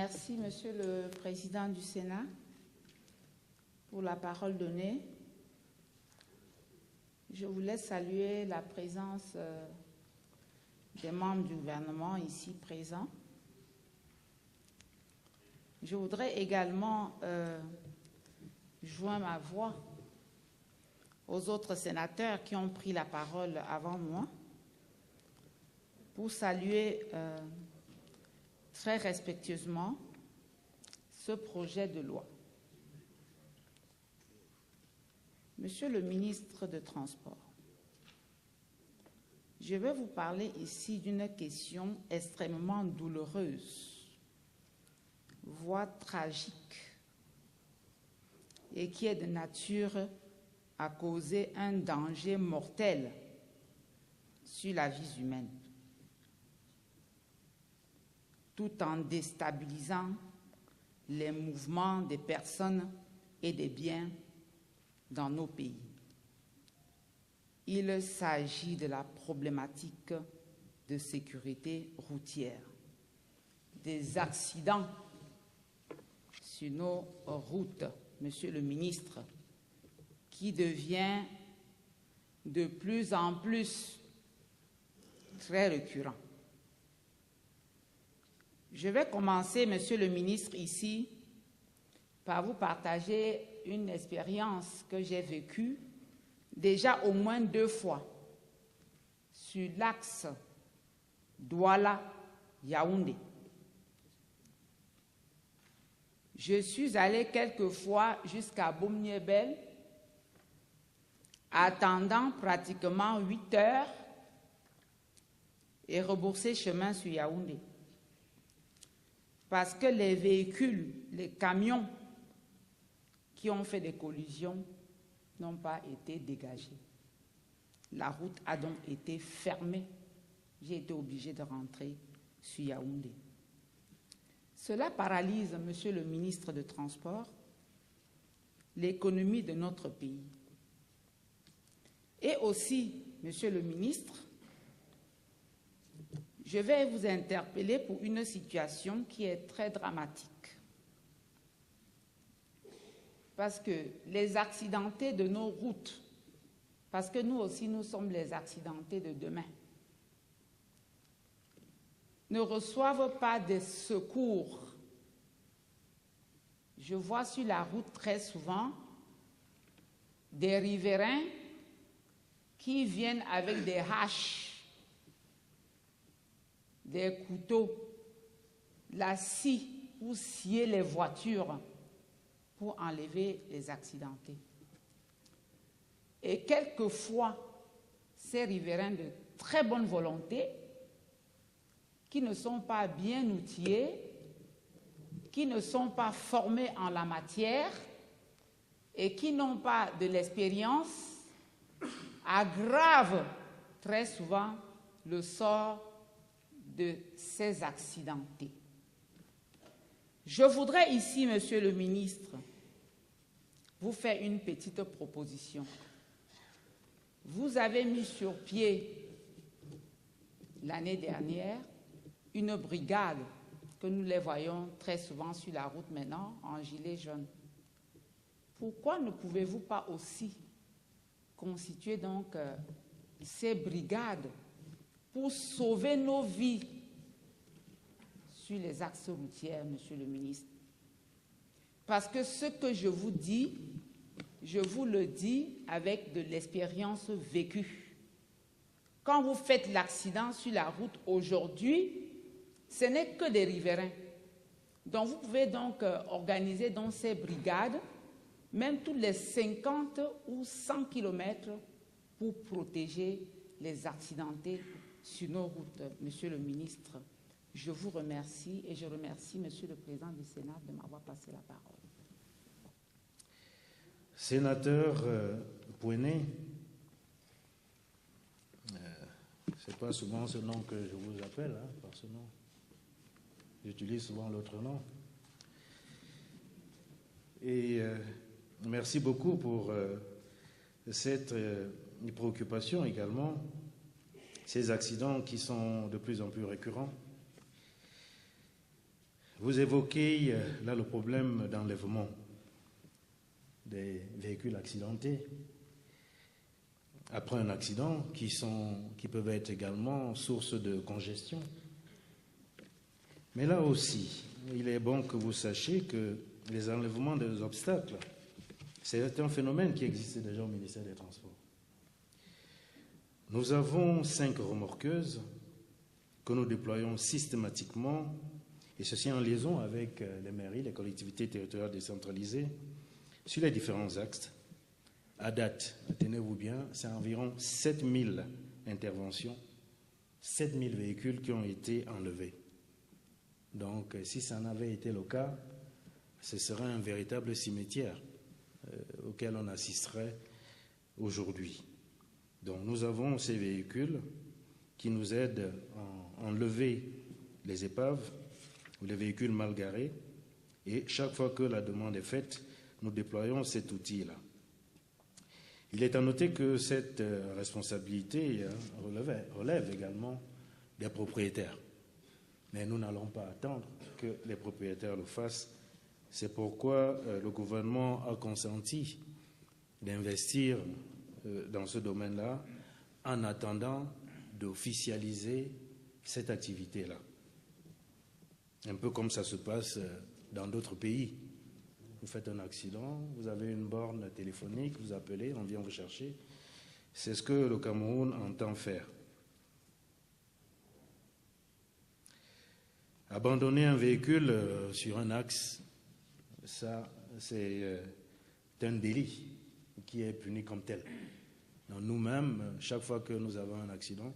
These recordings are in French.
Merci, Monsieur le Président du Sénat, pour la parole donnée. Je voulais saluer la présence des membres du gouvernement ici présents. Je voudrais également joindre ma voix aux autres sénateurs qui ont pris la parole avant moi pour saluer très respectueusement ce projet de loi. Monsieur le ministre des Transports, je vais vous parler ici d'une question extrêmement douloureuse, voire tragique, et qui est de nature à causer un danger mortel sur la vie humaine, tout en déstabilisant les mouvements des personnes et des biens dans nos pays. Il s'agit de la problématique de sécurité routière, des accidents sur nos routes, Monsieur le ministre, qui devient de plus en plus très récurrent. Je vais commencer, Monsieur le ministre, ici, par vous partager une expérience que j'ai vécue déjà au moins 2 fois sur l'axe Douala-Yaoundé. Je suis allée quelquefois jusqu'à Boumniébel, attendant pratiquement 8 heures et rebourser chemin sur Yaoundé. Parce que les véhicules, les camions qui ont fait des collisions n'ont pas été dégagés. La route a donc été fermée. J'ai été obligée de rentrer sur Yaoundé. Cela paralyse, Monsieur le ministre des Transports, l'économie de notre pays. Et aussi, Monsieur le ministre, je vais vous interpeller pour une situation qui est très dramatique. Parce que les accidentés de nos routes, parce que nous aussi nous sommes les accidentés de demain, ne reçoivent pas de secours. Je vois sur la route très souvent des riverains qui viennent avec des haches, des couteaux, la scie pour scier les voitures pour enlever les accidentés. Et quelquefois, ces riverains de très bonne volonté, qui ne sont pas bien outillés, qui ne sont pas formés en la matière et qui n'ont pas de l'expérience, aggravent très souvent le sort de ces accidentés. Je voudrais ici, Monsieur le ministre, vous faire une petite proposition. Vous avez mis sur pied l'année dernière une brigade que nous les voyons très souvent sur la route maintenant en gilet jaune. Pourquoi ne pouvez-vous pas aussi constituer donc ces brigades pour sauver nos vies sur les axes routiers, Monsieur le ministre? Parce que ce que je vous dis, je vous le dis avec de l'expérience vécue. Quand vous faites l'accident sur la route aujourd'hui, ce n'est que des riverains. Donc vous pouvez donc organiser dans ces brigades, même tous les 50 ou 100 kilomètres, pour protéger les accidentés sur nos routes. Monsieur le ministre, je vous remercie et je remercie Monsieur le Président du Sénat de m'avoir passé la parole. Sénateur Pouené, ce n'est pas souvent ce nom que je vous appelle, hein, par ce nom. J'utilise souvent l'autre nom. Et merci beaucoup pour cette préoccupation également, ces accidents qui sont de plus en plus récurrents. Vous évoquez là le problème d'enlèvement des véhicules accidentés après un accident qui peuvent être également source de congestion. Mais là aussi, il est bon que vous sachiez que les enlèvements des obstacles, c'est un phénomène qui existait déjà au ministère des Transports. Nous avons 5 remorqueuses que nous déployons systématiquement, et ceci en liaison avec les mairies, les collectivités territoriales décentralisées, sur les différents axes. À date, tenez-vous bien, c'est environ 7000 interventions, 7000 véhicules qui ont été enlevés. Donc, si ça n'avait été le cas, ce serait un véritable cimetière auquel on assisterait aujourd'hui. Donc, nous avons ces véhicules qui nous aident à enlever les épaves ou les véhicules mal garés. Et chaque fois que la demande est faite, nous déployons cet outil-là. Il est à noter que cette responsabilité relève également des propriétaires. Mais nous n'allons pas attendre que les propriétaires le fassent. C'est pourquoi le gouvernement a consenti d'investir dans ce domaine-là en attendant d'officialiser cette activité-là. Un peu comme ça se passe dans d'autres pays. Vous faites un accident, vous avez une borne téléphonique, vous appelez, on vient vous chercher. C'est ce que le Cameroun entend faire. Abandonner un véhicule sur un axe, ça, c'est un délit qui est puni comme tel. Donc, nous-mêmes, chaque fois que nous avons un accident,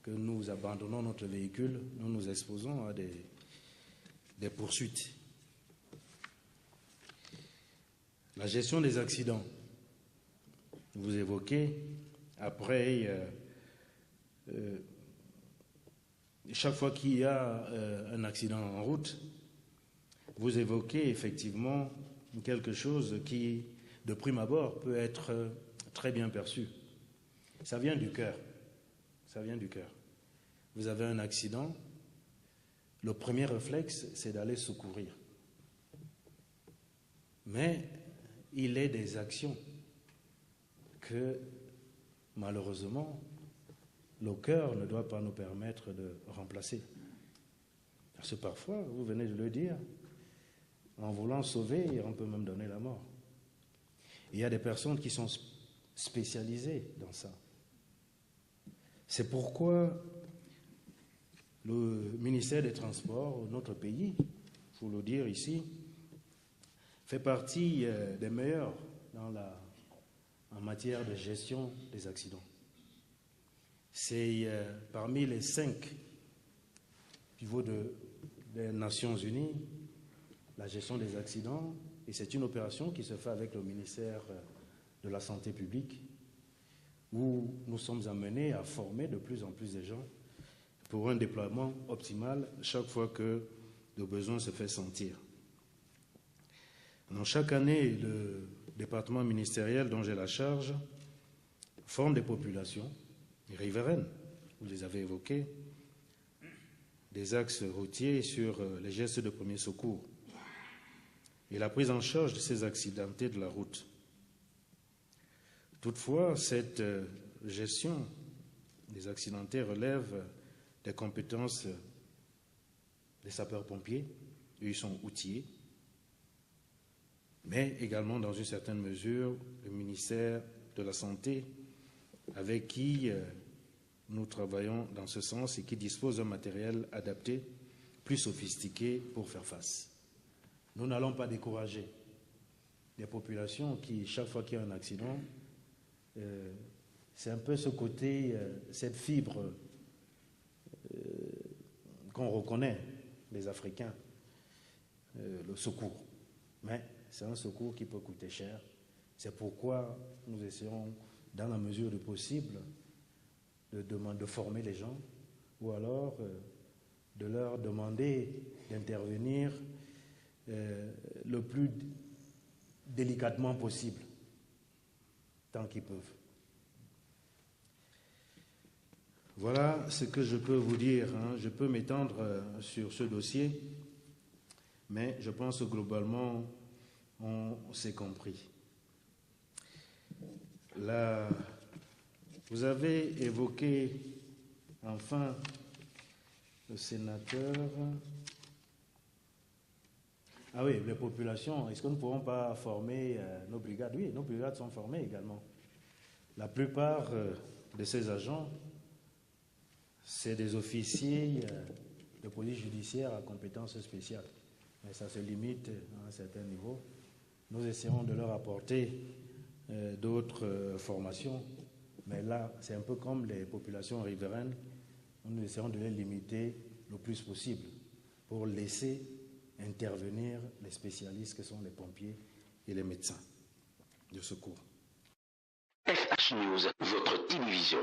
que nous abandonnons notre véhicule, nous nous exposons à des poursuites. La gestion des accidents, vous évoquez, après, chaque fois qu'il y a un accident en route, vous évoquez effectivement quelque chose qui, de prime abord, peut être très bien perçu. Ça vient du cœur. Ça vient du cœur. Vous avez un accident, le premier réflexe, c'est d'aller secourir. Mais il est des actions que, malheureusement, le cœur ne doit pas nous permettre de remplacer. Parce que parfois, vous venez de le dire, en voulant sauver, on peut même donner la mort. Il y a des personnes qui sont spécialisées dans ça. C'est pourquoi le ministère des Transports, notre pays, il faut le dire ici, fait partie des meilleurs en matière de gestion des accidents. C'est parmi les 5 pivots des Nations Unies, la gestion des accidents, et c'est une opération qui se fait avec le ministère de la Santé publique, où nous sommes amenés à former de plus en plus de gens pour un déploiement optimal chaque fois que le besoin se fait sentir. Donc, chaque année, le département ministériel dont j'ai la charge forme des populations riveraines, vous les avez évoquées, des axes routiers sur les gestes de premier secours et la prise en charge de ces accidentés de la route. Toutefois, cette gestion des accidentés relève des compétences des sapeurs-pompiers, ils sont outillés, mais également, dans une certaine mesure, le ministère de la Santé, avec qui nous travaillons dans ce sens et qui dispose d'un matériel adapté, plus sophistiqué pour faire face. Nous n'allons pas décourager des populations qui, chaque fois qu'il y a un accident, c'est un peu ce côté, cette fibre qu'on reconnaît, les Africains, le secours. Mais c'est un secours qui peut coûter cher. C'est pourquoi nous essayons, dans la mesure du possible, de former les gens ou alors de leur demander d'intervenir le plus délicatement possible, tant qu'ils peuvent. Voilà ce que je peux vous dire. Je peux m'étendre sur ce dossier, mais je pense que globalement, on s'est compris. Là, vous avez évoqué, enfin, le sénateur... Ah oui, les populations, est-ce que nous ne pourrons pas former nos brigades? Oui, nos brigades sont formées également. La plupart de ces agents, c'est des officiers de police judiciaire à compétences spéciales. Mais ça se limite à un certain niveau. Nous essayons de leur apporter d'autres formations. Mais là, c'est un peu comme les populations riveraines. Nous essayons de les limiter le plus possible pour laisser intervenir les spécialistes que sont les pompiers et les médecins de secours. FH News, votre télévision.